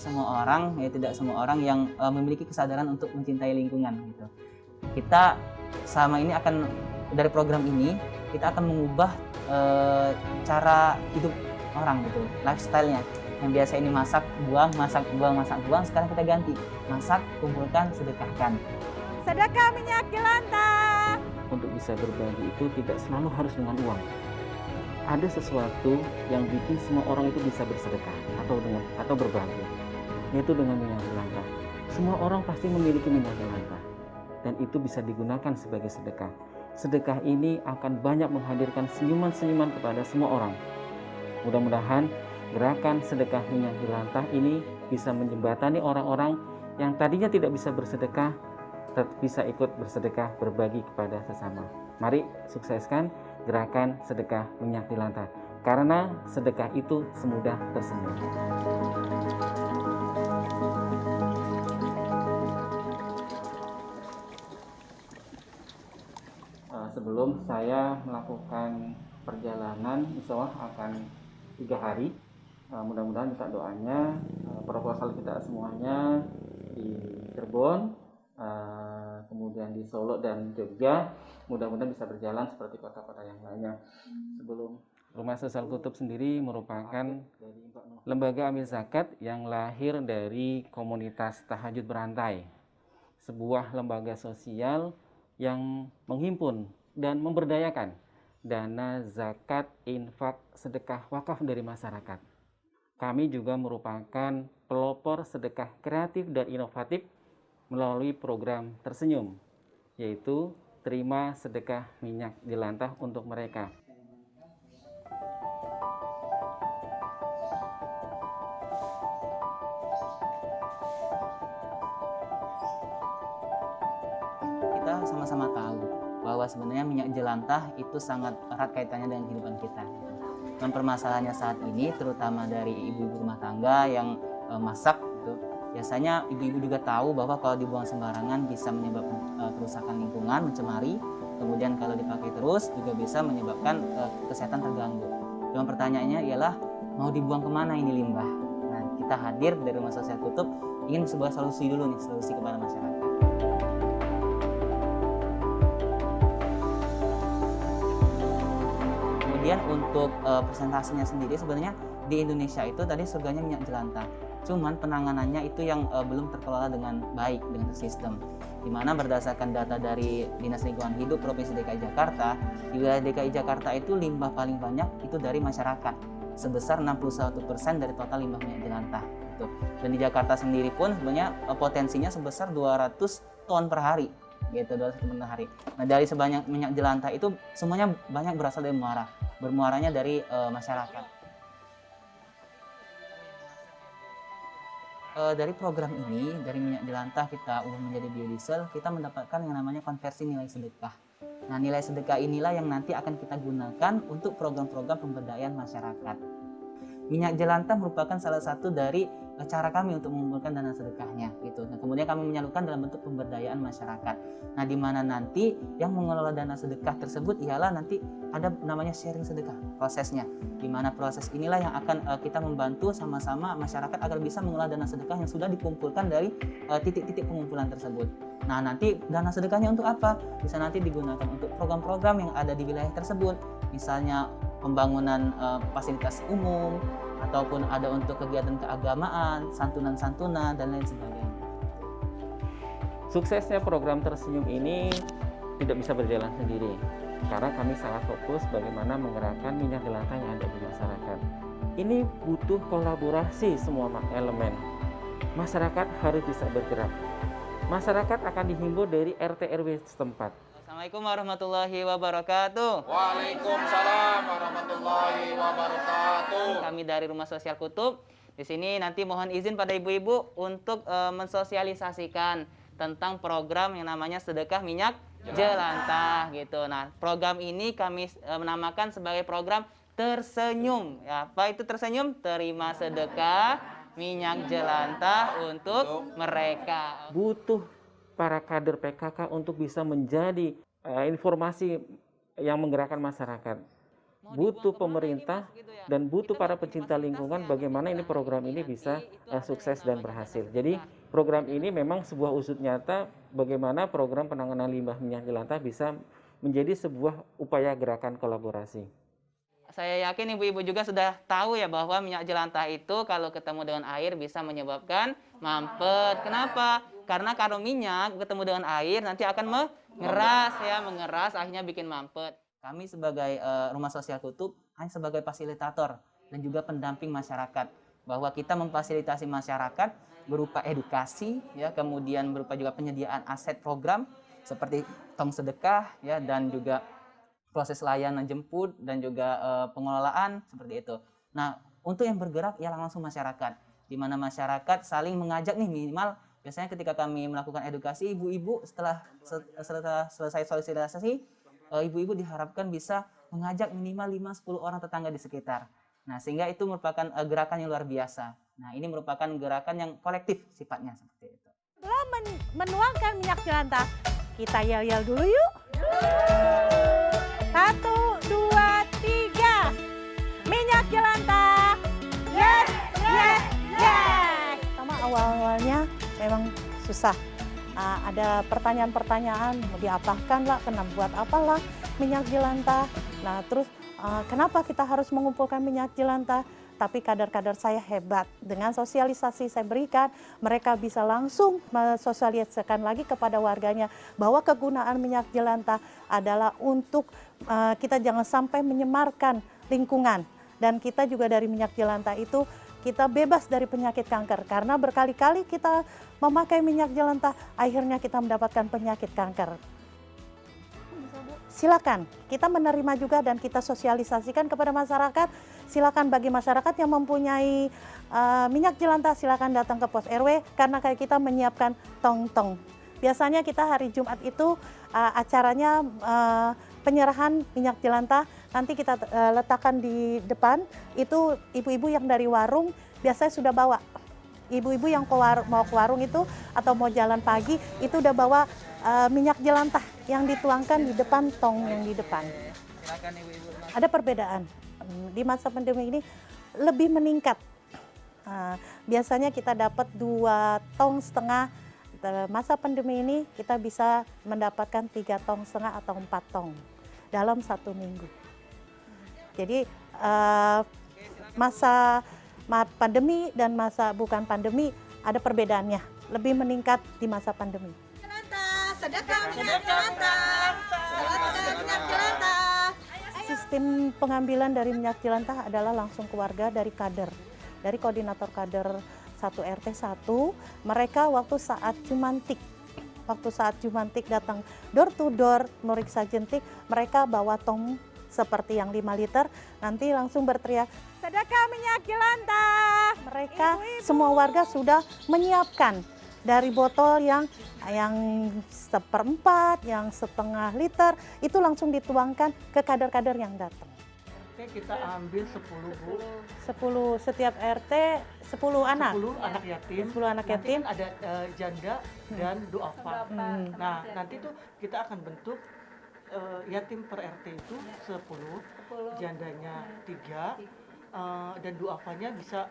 semua orang yang memiliki kesadaran untuk mencintai lingkungan gitu. Kita selama ini akan dari program ini kita akan mengubah cara hidup orang gitu, lifestyle-nya. Yang biasa ini masak, buang, sekarang kita ganti. Masak, kumpulkan, sedekahkan. Sedekah minyak jelantah. Untuk bisa berbagi itu tidak selalu harus dengan uang. Ada sesuatu yang bikin semua orang itu bisa bersedekah atau berbagi, yaitu dengan minyak jelantah. Semua orang pasti memiliki minyak jelantah dan itu bisa digunakan sebagai sedekah. Sedekah ini akan banyak menghadirkan senyuman-senyuman kepada semua orang. Mudah-mudahan gerakan sedekah minyak jelantah ini bisa menjembatani orang-orang yang tadinya tidak bisa bersedekah, tetap bisa ikut bersedekah, berbagi kepada sesama. Mari sukseskan gerakan sedekah minyak jelantah, karena sedekah itu semudah tersenyum. Sebelum saya melakukan perjalanan, insya Allah akan 3 hari. Mudah-mudahan minta doanya, proposal kita semuanya di Cirebon, kemudian di Solo dan Jogja, mudah-mudahan bisa berjalan seperti kota-kota yang lainnya. Sebelum Rumah Sosial Kutub sendiri merupakan lembaga amil zakat yang lahir dari komunitas Tahajud Berantai, sebuah lembaga sosial yang menghimpun dan memberdayakan dana zakat, infak, sedekah, wakaf dari masyarakat. Kami juga merupakan pelopor sedekah kreatif dan inovatif melalui program Tersenyum, yaitu terima sedekah minyak jelantah untuk mereka. Kita sama-sama tahu bahwa sebenarnya minyak jelantah itu sangat erat kaitannya dengan kehidupan kita. Dan permasalahannya saat ini, terutama dari ibu-ibu rumah tangga yang masak gitu, biasanya ibu-ibu juga tahu bahwa kalau dibuang sembarangan bisa menyebabkan kerusakan lingkungan, mencemari. Kemudian kalau dipakai terus juga bisa menyebabkan kesehatan terganggu. Cuma pertanyaannya ialah mau dibuang kemana ini limbah? Nah, kita hadir dari Rumah Sosial Kutub ingin sebuah solusi dulu nih, solusi kepada masyarakat. Kemudian untuk presentasinya sendiri sebenarnya di Indonesia itu tadi surganya minyak jelantah. Cuman penanganannya itu yang belum terkelola dengan baik, dengan tersistem. Di mana berdasarkan data dari Dinas Lingkungan Hidup Provinsi DKI Jakarta, di wilayah DKI Jakarta itu limbah paling banyak itu dari masyarakat, sebesar 61% dari total limbah minyak jelantah. Gitu. Dan di Jakarta sendiri pun sebenarnya potensinya sebesar 200 ton per hari. Gitu, 200 ton per hari. Nah, dari sebanyak minyak jelantah itu semuanya banyak berasal dari muara. Bermuaranya dari masyarakat. Dari program ini, dari minyak jelantah kita ubah menjadi biodiesel, kita mendapatkan yang namanya konversi nilai sedekah. Nah, nilai sedekah inilah yang nanti akan kita gunakan untuk program-program pemberdayaan masyarakat. Minyak jelantah merupakan salah satu dari cara kami untuk mengumpulkan dana sedekahnya gitu. Nah, kemudian kami menyalurkan dalam bentuk pemberdayaan masyarakat. Nah, di mana nanti yang mengelola dana sedekah tersebut ialah nanti ada namanya sharing sedekah prosesnya. Di mana proses inilah yang akan kita membantu sama-sama masyarakat agar bisa mengelola dana sedekah yang sudah dikumpulkan dari titik-titik pengumpulan tersebut. Nah, nanti dana sedekahnya untuk apa? Bisa nanti digunakan untuk program-program yang ada di wilayah tersebut. Misalnya pembangunan fasilitas umum, ataupun ada untuk kegiatan keagamaan, santunan-santunan, dan lain sebagainya. Suksesnya program Tersenyum ini tidak bisa berjalan sendiri, karena kami sangat fokus bagaimana menggerakkan minyak jelantah yang ada di masyarakat. Ini butuh kolaborasi semua elemen. Masyarakat harus bisa bergerak. Masyarakat akan dihimbau dari RT RW setempat. Assalamualaikum warahmatullahi wabarakatuh. Waalaikumsalam warahmatullahi wabarakatuh. Kami dari Rumah Sosial Kutub. Di sini nanti mohon izin pada ibu-ibu untuk mensosialisasikan tentang program yang namanya sedekah minyak jelantah gitu. Nah, program ini kami menamakan sebagai program Tersenyum. Ya, apa itu Tersenyum? Terima sedekah minyak jelantah untuk mereka. Butuh para kader PKK untuk bisa menjadi informasi yang menggerakkan masyarakat. butuh pemerintah dan butuh para pecinta lingkungan bagaimana ini program ini bisa sukses dan berhasil. Jadi program ini memang sebuah usut nyata bagaimana program penanganan limbah minyak jelantah bisa menjadi sebuah upaya gerakan kolaborasi. Saya yakin ibu-ibu juga sudah tahu ya bahwa minyak jelantah itu kalau ketemu dengan air bisa menyebabkan mampet. Kenapa? Karena kalau minyak ketemu dengan air nanti akan mengeras akhirnya bikin mampet. Kami sebagai Rumah Sosial Kutub hanya sebagai fasilitator dan juga pendamping masyarakat, bahwa kita memfasilitasi masyarakat berupa edukasi ya, kemudian berupa juga penyediaan aset program seperti tong sedekah ya, dan juga proses layanan jemput dan juga pengelolaan seperti itu. Nah, untuk yang bergerak ya langsung masyarakat, di mana masyarakat saling mengajak nih, minimal biasanya ketika kami melakukan edukasi, ibu-ibu setelah selesai sosialisasi, ibu-ibu diharapkan bisa mengajak minimal 5-10 orang tetangga di sekitar. Nah, sehingga itu merupakan gerakan yang luar biasa. Nah, ini merupakan gerakan yang kolektif sifatnya seperti itu. Sebelum menuangkan minyak jelantah, kita yel-yel dulu yuk. 1, 2, 3. Minyak jelantah. Yes, yes, yes. Sama awal-awalnya memang susah. Ada pertanyaan-pertanyaan, mau diapakan lah, kenapa buat apalah minyak jelantah. Nah, terus kenapa kita harus mengumpulkan minyak jelantah? Tapi kader-kader saya hebat. Dengan sosialisasi saya berikan, mereka bisa langsung mensosialisasikan lagi kepada warganya bahwa kegunaan minyak jelantah adalah untuk kita jangan sampai menyemarkan lingkungan. Dan kita juga dari minyak jelantah itu kita bebas dari penyakit kanker. Karena berkali-kali kita memakai minyak jelantah, akhirnya kita mendapatkan penyakit kanker. Silakan, kita menerima juga dan kita sosialisasikan kepada masyarakat. Silakan bagi masyarakat yang mempunyai minyak jelantah, silakan datang ke pos RW karena kayak kita menyiapkan tong-tong. Biasanya kita hari Jumat itu acaranya penyerahan minyak jelantah, nanti kita letakkan di depan. Itu ibu-ibu yang dari warung biasanya sudah bawa. Ibu-ibu yang mau ke warung itu atau mau jalan pagi itu udah bawa minyak jelantah yang dituangkan di depan tong yang di depan. Silakan ibu-ibu. Ada perbedaan di masa pandemi ini lebih meningkat. Biasanya kita dapat 2,5 tong. Masa pandemi ini kita bisa mendapatkan 3,5 tong atau 4 tong dalam 1 minggu. Jadi masa pandemi dan masa bukan pandemi ada perbedaannya, lebih meningkat di masa pandemi. Sedekah minyak jelantah. Sedekah minyak jelantah. Sistem pengambilan dari minyak jelantah adalah langsung ke warga dari kader, dari koordinator kader 1 RT 1. Mereka waktu saat Jumantik datang door to door meriksa jentik, mereka bawa tong seperti yang 5 liter, nanti langsung berteriak, Sedekah minyak jelantah. mereka semua warga sudah menyiapkan dari botol yang 1/4, yang 1/2 liter, itu langsung dituangkan ke kader-kader yang datang. RT kita ambil 10 Bu. 10 setiap RT 10 anak. 10 anak yatim. 10 anak yatim. Nanti kan ada janda dan duafa. Nah, nanti tuh kita akan bentuk yatim per RT itu 10, jandanya 3, dan duafanya bisa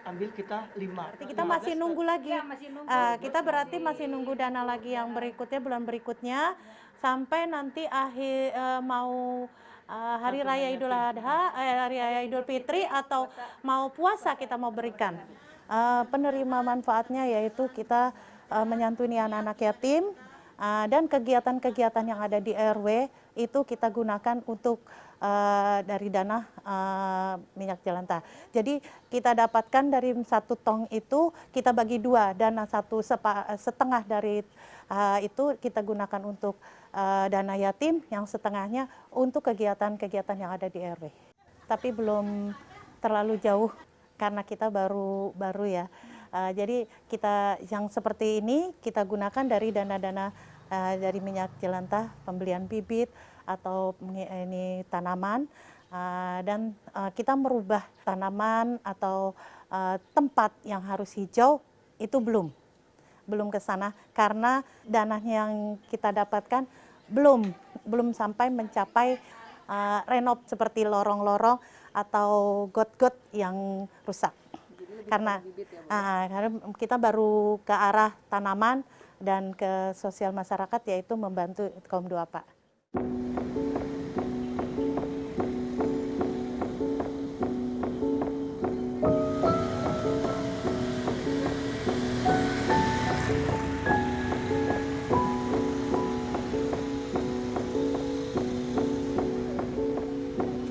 ambil kita 5. Kita masih nunggu lagi. Kita berarti masih nunggu dana lagi yang berikutnya, bulan berikutnya, sampai nanti akhir mau hari raya Idul Adha, hari raya Idul Fitri atau mau puasa kita mau berikan. Penerima manfaatnya yaitu kita menyantuni anak-anak yatim, dan kegiatan-kegiatan yang ada di RW itu kita gunakan untuk dari dana minyak jelantah. Jadi kita dapatkan dari 1 tong itu kita bagi 2, dana 1/2 dari itu kita gunakan untuk dana yatim, yang setengahnya untuk kegiatan-kegiatan yang ada di RW. Tapi belum terlalu jauh karena kita baru ya. Jadi kita yang seperti ini kita gunakan dari dana-dana dari minyak jelantah, pembelian bibit atau ini tanaman, dan kita merubah tanaman atau tempat yang harus hijau itu belum ke sana karena dana yang kita dapatkan belum sampai mencapai renov seperti lorong-lorong atau got-got yang rusak. Karena kita baru ke arah tanaman dan ke sosial masyarakat, yaitu membantu kaum duafa.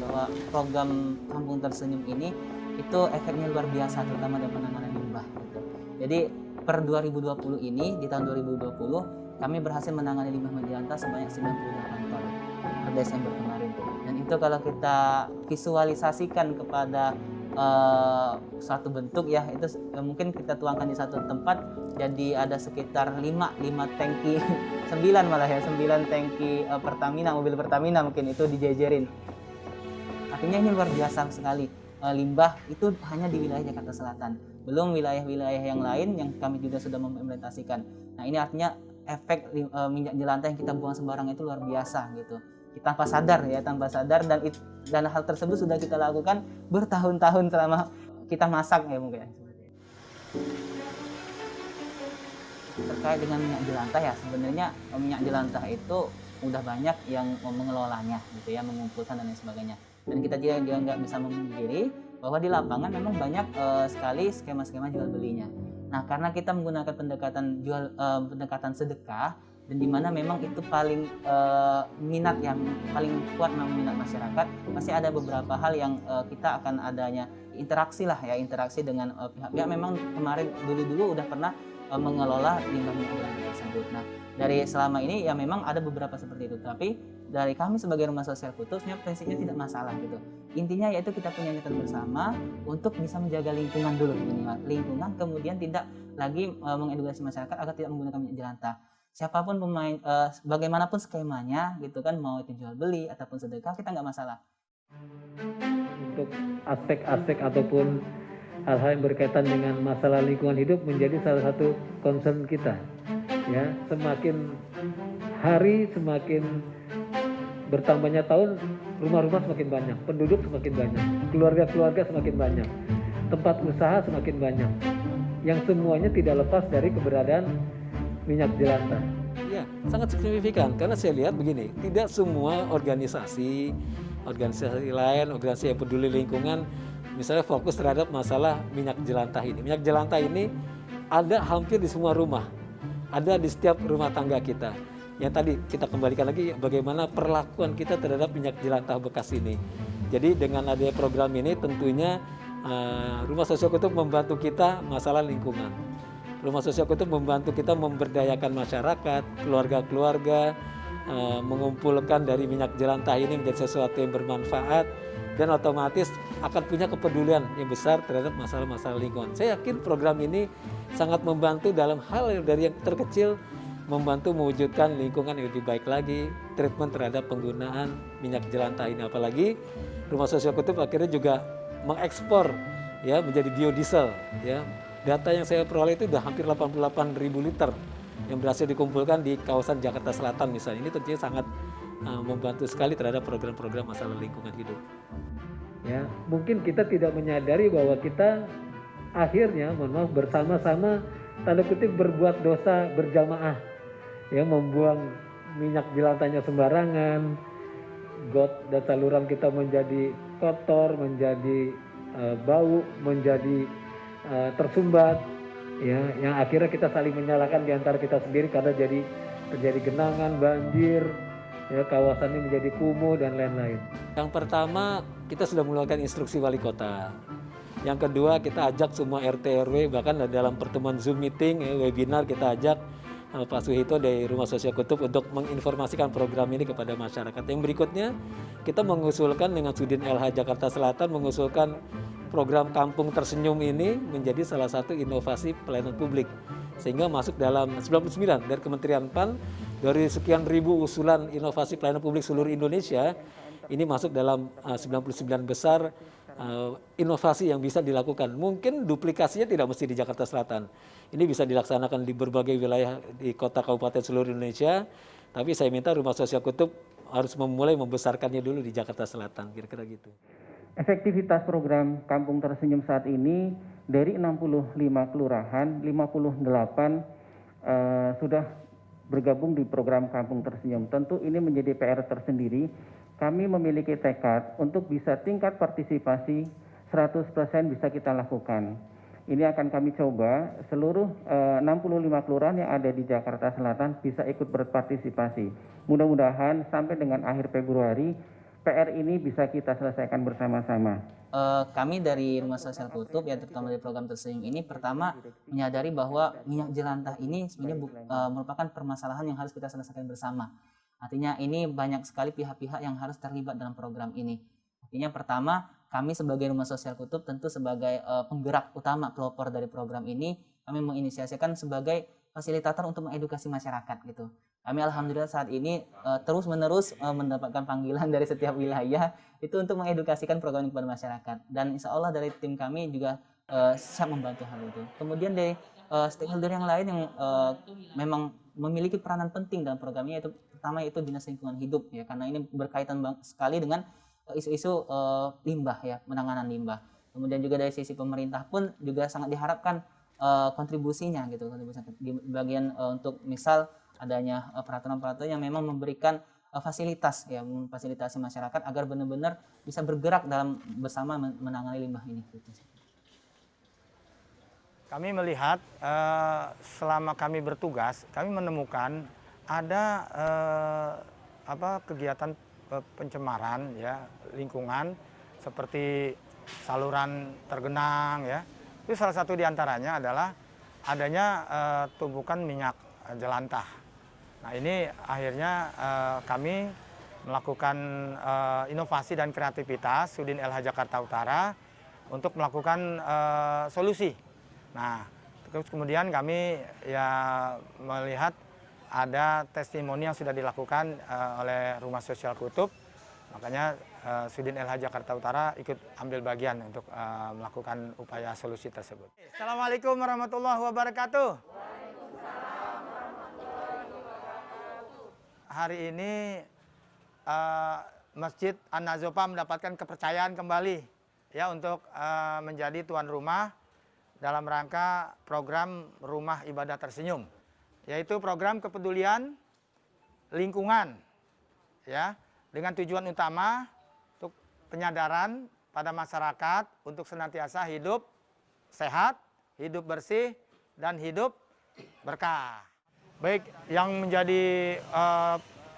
Bahwa program Kampung Tersenyum ini itu efeknya luar biasa, terutama dalam penanganan limbah gitu. Jadi per 2020 ini, di tahun 2020 kami berhasil menangani limbah menjelantah sebanyak 98 ton per Desember kemarin. Dan itu kalau kita visualisasikan kepada suatu bentuk ya, itu mungkin kita tuangkan di satu tempat, jadi ada sekitar 5 tangki 9 malah ya, 9 tangki Pertamina, mobil Pertamina mungkin itu dijejerin. Artinya ini luar biasa sekali. Limbah itu hanya di wilayah Jakarta Selatan, belum wilayah-wilayah yang lain yang kami juga sudah mengimplementasikan. Nah ini artinya efek minyak jelantah yang kita buang sembarangan itu luar biasa gitu. Tanpa sadar ya, tanpa sadar, dan hal tersebut sudah kita lakukan bertahun-tahun selama kita masak ya mungkin. Terkait dengan minyak jelantah ya, sebenarnya minyak jelantah itu udah banyak yang mengelolanya gitu ya, mengumpulkan dan lain sebagainya. Dan kita juga nggak bisa memungkiri bahwa di lapangan memang banyak sekali skema-skema jual belinya. Nah, karena kita menggunakan pendekatan sedekah, dan di mana memang itu paling minat yang paling kuat meminat masyarakat, masih ada beberapa hal yang kita akan adanya interaksi lah ya, interaksi dengan pihak-pihak memang kemarin dulu udah pernah mengelola limbah minyak tersebut. Nah, dari selama ini ya memang ada beberapa seperti itu, tapi dari kami sebagai Rumah Sosial Kutub prinsipnya tidak masalah gitu. Intinya yaitu kita punya niatan bersama untuk bisa menjaga lingkungan dulu, lingkungan, kemudian tidak lagi mengedukasi masyarakat agar tidak menggunakan minyak jelantah. Siapapun pemain, bagaimanapun skemanya gitu kan, mau itu jual beli ataupun sedekah, kita nggak masalah. Untuk aspek-aspek ataupun hal-hal yang berkaitan dengan masalah lingkungan hidup menjadi salah satu concern kita. Ya, semakin hari semakin bertambahnya tahun, rumah-rumah semakin banyak, penduduk semakin banyak, keluarga-keluarga semakin banyak, tempat usaha semakin banyak, yang semuanya tidak lepas dari keberadaan minyak jelantah. Ya, sangat signifikan karena saya lihat begini, tidak semua organisasi lain, organisasi yang peduli lingkungan, misalnya fokus terhadap masalah minyak jelantah ini. Minyak jelantah ini ada hampir di semua rumah, ada di setiap rumah tangga kita. Yang tadi kita kembalikan lagi bagaimana perlakuan kita terhadap minyak jelantah bekas ini. Jadi dengan adanya program ini tentunya Rumah Sosial Kutub membantu kita masalah lingkungan. Rumah Sosial Kutub membantu kita memberdayakan masyarakat, keluarga-keluarga, mengumpulkan dari minyak jelantah ini menjadi sesuatu yang bermanfaat, dan otomatis akan punya kepedulian yang besar terhadap masalah-masalah lingkungan. Saya yakin program ini sangat membantu dalam hal dari yang terkecil, membantu mewujudkan lingkungan yang lebih baik lagi, treatment terhadap penggunaan minyak jelantah ini. Apalagi Rumah Sosial Kutub akhirnya juga mengekspor ya menjadi biodiesel ya. Data yang saya peroleh itu sudah hampir 88.000 liter yang berhasil dikumpulkan di kawasan Jakarta Selatan misalnya. Ini tentunya sangat membantu sekali terhadap program-program masalah lingkungan hidup. Ya, mungkin kita tidak menyadari bahwa kita akhirnya, bersama-sama tanda kutip berbuat dosa berjamaah, ya, membuang minyak jelantahnya sembarangan, got dan saluran kita menjadi kotor, menjadi bau, menjadi tersumbat, ya, yang akhirnya kita saling menyalahkan di antara kita sendiri karena terjadi genangan, banjir, ya, kawasan ini menjadi kumuh dan lain-lain. Yang pertama, kita sudah mengeluarkan instruksi wali kota. Yang kedua, kita ajak semua RT RW, bahkan dalam pertemuan Zoom meeting, webinar kita ajak Pak Suhito dari Rumah Sosial Kutub untuk menginformasikan program ini kepada masyarakat. Yang berikutnya, kita mengusulkan dengan Sudin LH Jakarta Selatan mengusulkan program Kampung Tersenyum ini menjadi salah satu inovasi pelayanan publik. Sehingga masuk dalam 99 dari Kementerian PAN, dari sekian ribu usulan inovasi pelayanan publik seluruh Indonesia, ini masuk dalam 99 besar inovasi yang bisa dilakukan. Mungkin duplikasinya tidak mesti di Jakarta Selatan. Ini bisa dilaksanakan di berbagai wilayah di kota kabupaten seluruh Indonesia. Tapi saya minta Rumah Sosial Kutub harus memulai membesarkannya dulu di Jakarta Selatan, kira-kira gitu. Efektivitas program Kampung Tersenyum saat ini dari 65 kelurahan, 58 sudah bergabung di program Kampung Tersenyum. Tentu ini menjadi PR tersendiri. Kami memiliki tekad untuk bisa tingkat partisipasi 100% bisa kita lakukan. Ini akan kami coba seluruh 65 kelurahan yang ada di Jakarta Selatan bisa ikut berpartisipasi. Mudah-mudahan sampai dengan akhir Februari PR ini bisa kita selesaikan bersama-sama. Kami dari Rumah Sosial Kutub, ya terutama dari program Tersenyum ini, pertama menyadari bahwa minyak jelantah ini sebenarnya merupakan permasalahan yang harus kita selesaikan bersama. Artinya ini banyak sekali pihak-pihak yang harus terlibat dalam program ini. Artinya pertama, kami sebagai Rumah Sosial Kutub tentu sebagai penggerak utama pelopor dari program ini, kami menginisiasikan sebagai fasilitator untuk mengedukasi masyarakat gitu. Kami alhamdulillah saat ini terus-menerus mendapatkan panggilan dari setiap wilayah itu untuk mengedukasikan program ini kepada masyarakat, dan insya Allah dari tim kami juga siap membantu hal itu. Kemudian dari stakeholder yang lain yang memang memiliki peranan penting dalam programnya, itu pertama itu Dinas Lingkungan Hidup ya, karena ini berkaitan sekali dengan isu-isu limbah ya, penanganan limbah. Kemudian juga dari sisi pemerintah pun juga sangat diharapkan kontribusinya gitu, di bagian untuk misal adanya peraturan-peraturan yang memang memberikan fasilitas ya, memfasilitasi masyarakat agar benar-benar bisa bergerak dalam bersama menangani limbah ini gitu. Kami melihat selama kami bertugas, kami menemukan ada kegiatan pencemaran ya lingkungan seperti saluran tergenang ya. Itu salah satu diantaranya adalah adanya tumpukan minyak jelantah. Nah ini akhirnya kami melakukan inovasi dan kreativitas Sudin LH Jakarta Utara untuk melakukan solusi. Nah terus kemudian kami ya melihat ada testimoni yang sudah dilakukan oleh Rumah Sosial Kutub, makanya Sudin LH Jakarta Utara ikut ambil bagian untuk melakukan upaya solusi tersebut. Assalamualaikum warahmatullahi wabarakatuh. Hari ini Masjid An-Nazofa mendapatkan kepercayaan kembali ya untuk menjadi tuan rumah dalam rangka program Rumah Ibadah Tersenyum, yaitu program kepedulian lingkungan ya, dengan tujuan utama untuk penyadaran pada masyarakat untuk senantiasa hidup sehat, hidup bersih, dan hidup berkah. Baik, yang menjadi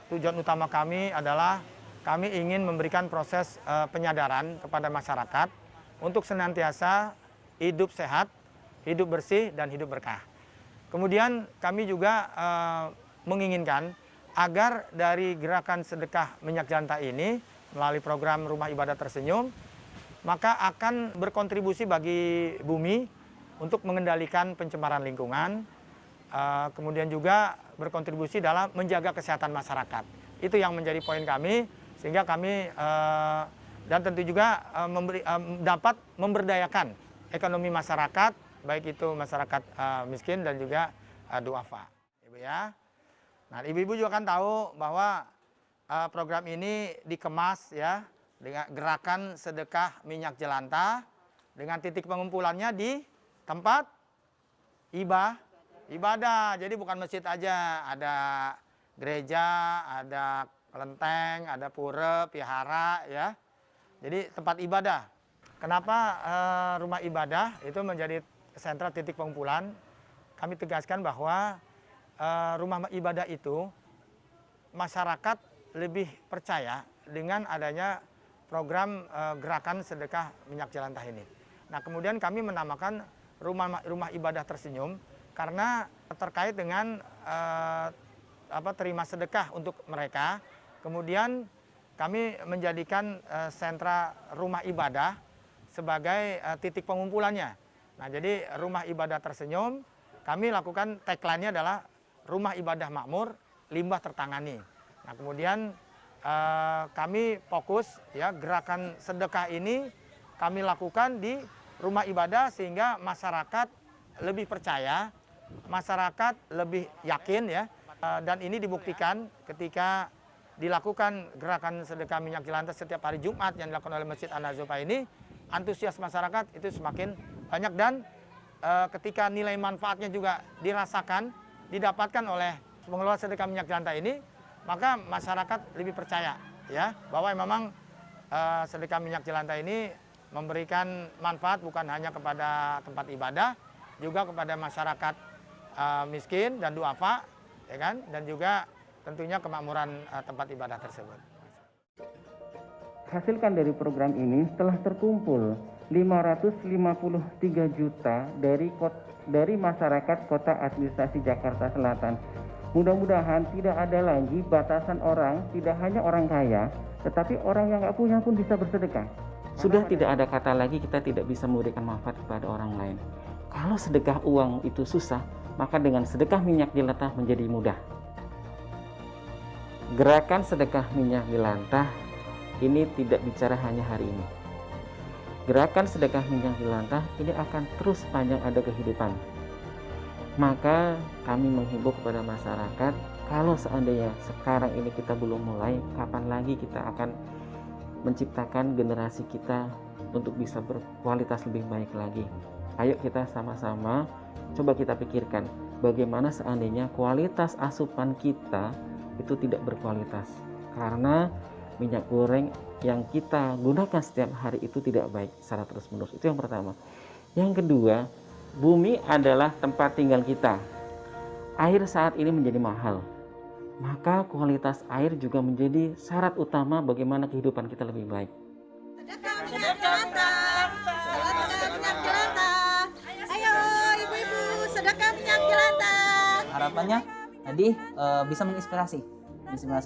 tujuan utama kami adalah kami ingin memberikan proses penyadaran kepada masyarakat untuk senantiasa hidup sehat, hidup bersih, dan hidup berkah. Kemudian kami juga menginginkan agar dari gerakan sedekah minyak jelantah ini melalui program Rumah Ibadah Tersenyum, maka akan berkontribusi bagi bumi untuk mengendalikan pencemaran lingkungan, kemudian juga berkontribusi dalam menjaga kesehatan masyarakat. Itu yang menjadi poin kami, sehingga kami dan tentu juga dapat memberdayakan ekonomi masyarakat, baik itu masyarakat miskin dan juga duafa. Ibu ya. Nah, ibu-ibu juga kan tahu bahwa program ini dikemas ya dengan gerakan sedekah minyak jelantah dengan titik pengumpulannya di tempat ibadah. Jadi bukan masjid aja, ada gereja, ada kelenteng, ada pura, vihara ya. Jadi tempat ibadah. Kenapa rumah ibadah itu menjadi sentra titik pengumpulan? Kami tegaskan bahwa rumah ibadah itu masyarakat lebih percaya dengan adanya program gerakan sedekah minyak jelantah ini. Nah, kemudian kami menamakan rumah ibadah tersenyum karena terkait dengan terima sedekah untuk mereka. Kemudian kami menjadikan sentra rumah ibadah sebagai titik pengumpulannya. Nah, jadi Rumah Ibadah Tersenyum, kami lakukan tagline-nya adalah Rumah Ibadah Makmur, Limbah Tertangani. Nah, kemudian kami fokus ya gerakan sedekah ini kami lakukan di rumah ibadah sehingga masyarakat lebih percaya, masyarakat lebih yakin ya. Dan ini dibuktikan ketika dilakukan gerakan sedekah minyak jelantah setiap hari Jumat yang dilakukan oleh Masjid An-Nazofa ini, antusias masyarakat itu semakin banyak dan ketika nilai manfaatnya juga dirasakan, didapatkan oleh pengelola sedekah minyak jelantah ini, maka masyarakat lebih percaya ya bahwa memang sedekah minyak jelantah ini memberikan manfaat bukan hanya kepada tempat ibadah, juga kepada masyarakat miskin dan duafa, ya kan, dan juga tentunya kemakmuran tempat ibadah tersebut. Hasilkan dari program ini telah terkumpul 553 juta dari masyarakat Kota Administrasi Jakarta Selatan. Mudah-mudahan tidak ada lagi batasan orang, tidak hanya orang kaya, tetapi orang yang nggak punya pun bisa bersedekah. Sudah tidak ada kata lagi kita tidak bisa memberikan manfaat kepada orang lain. Kalau sedekah uang itu susah, maka dengan sedekah minyak jelantah menjadi mudah. Gerakan sedekah minyak jelantah ini tidak bicara hanya hari ini. Gerakan sedekah minyak jelantah ini akan terus sepanjang ada kehidupan. Maka kami menghimbau kepada masyarakat, kalau seandainya sekarang ini kita belum mulai, kapan lagi kita akan menciptakan generasi kita untuk bisa berkualitas lebih baik lagi. Ayo kita sama-sama coba kita pikirkan bagaimana seandainya kualitas asupan kita itu tidak berkualitas, karena minyak goreng yang kita gunakan setiap hari itu tidak baik secara terus-menerus. Itu yang pertama. Yang kedua, bumi adalah tempat tinggal kita. Air saat ini menjadi mahal, maka kualitas air juga menjadi syarat utama bagaimana kehidupan kita lebih baik. Sedekah minyak jelantah. Sedekah minyak jelantah. Ayo ibu-ibu sedekah minyak jelantah. Harapannya tadi bisa menginspirasi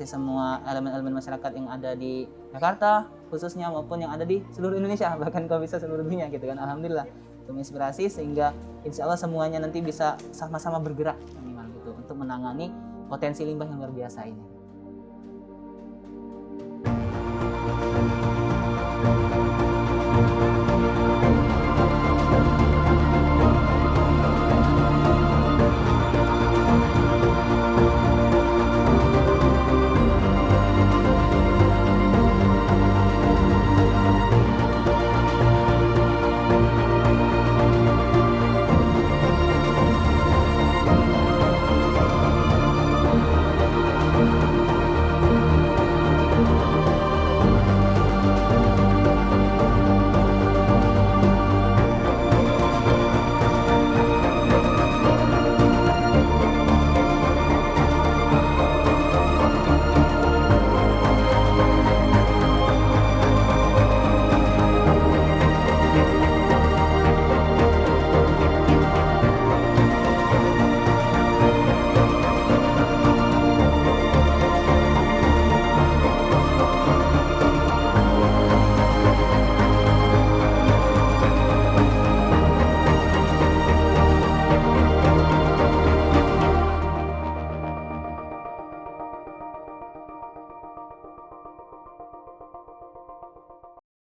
semua elemen-elemen masyarakat yang ada di Jakarta khususnya maupun yang ada di seluruh Indonesia, bahkan kalau bisa seluruh dunia gitu kan. Alhamdulillah itu menginspirasi sehingga insya Allah semuanya nanti bisa sama-sama bergerak minimal gitu untuk menangani potensi limbah yang luar biasa ini.